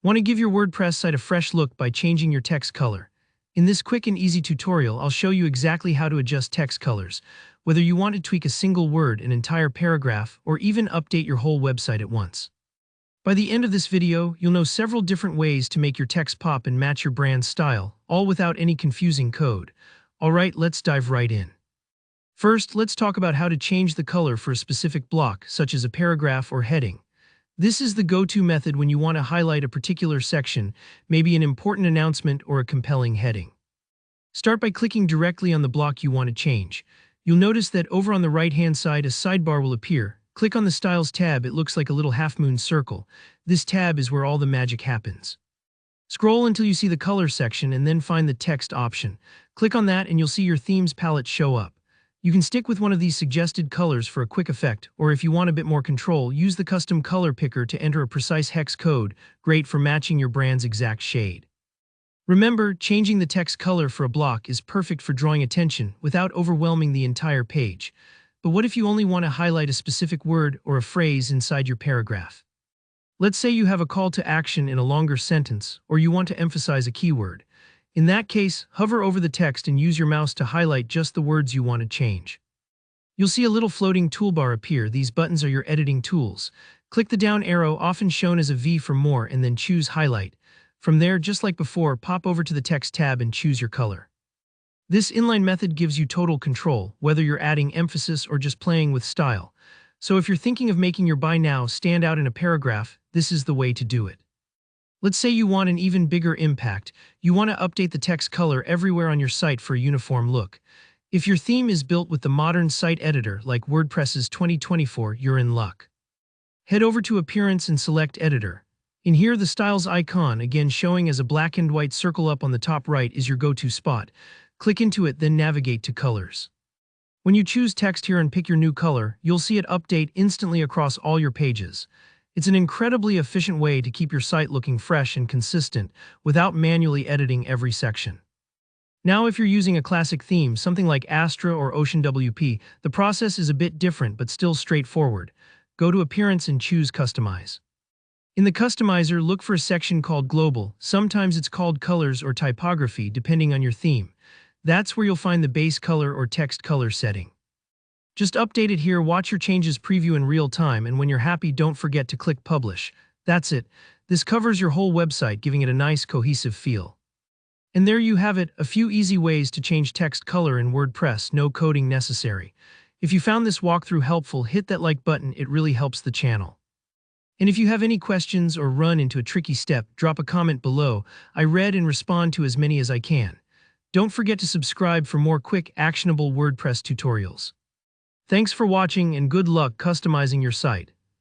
Want to give your WordPress site a fresh look by changing your text color? In this quick and easy tutorial, I'll show you exactly how to adjust text colors, whether you want to tweak a single word, an entire paragraph, or even update your whole website at once. By the end of this video, you'll know several different ways to make your text pop and match your brand's style, all without any confusing code. Alright, let's dive right in. First, let's talk about how to change the color for a specific block, such as a paragraph or heading. This is the go-to method when you want to highlight a particular section, maybe an important announcement or a compelling heading. Start by clicking directly on the block you want to change. You'll notice that over on the right-hand side a sidebar will appear. Click on the Styles tab. It looks like a little half-moon circle. This tab is where all the magic happens. Scroll until you see the color section and then find the text option. Click on that and you'll see your themes palette show up. You can stick with one of these suggested colors for a quick effect, or if you want a bit more control, use the custom color picker to enter a precise hex code, great for matching your brand's exact shade. Remember, changing the text color for a block is perfect for drawing attention without overwhelming the entire page. But what if you only want to highlight a specific word or a phrase inside your paragraph? Let's say you have a call to action in a longer sentence, or you want to emphasize a keyword. In that case, hover over the text and use your mouse to highlight just the words you want to change. You'll see a little floating toolbar appear. These buttons are your editing tools. Click the down arrow, often shown as a V, for more, and then choose Highlight. From there, just like before, pop over to the Text tab and choose your color. This inline method gives you total control, whether you're adding emphasis or just playing with style. So if you're thinking of making your buy now stand out in a paragraph, this is the way to do it. Let's say you want an even bigger impact. You want to update the text color everywhere on your site for a uniform look. If your theme is built with the modern site editor like WordPress's 2024, you're in luck. Head over to Appearance and select Editor. In here, the Styles icon, again showing as a black and white circle up on the top right, is your go-to spot. Click into it, then navigate to Colors. When you choose text here and pick your new color, you'll see it update instantly across all your pages. It's an incredibly efficient way to keep your site looking fresh and consistent without manually editing every section. Now, if you're using a classic theme, something like Astra or Ocean WP, the process is a bit different but still straightforward. Go to Appearance and choose Customize. In the Customizer, look for a section called Global. Sometimes it's called Colors or Typography, depending on your theme. That's where you'll find the base color or text color setting. Just update it here, watch your changes preview in real time, and when you're happy, don't forget to click Publish. That's it. This covers your whole website, giving it a nice, cohesive feel. And there you have it, a few easy ways to change text color in WordPress, no coding necessary. If you found this walkthrough helpful, hit that like button, it really helps the channel. And if you have any questions or run into a tricky step, drop a comment below. I read and respond to as many as I can. Don't forget to subscribe for more quick, actionable WordPress tutorials. Thanks for watching and good luck customizing your site.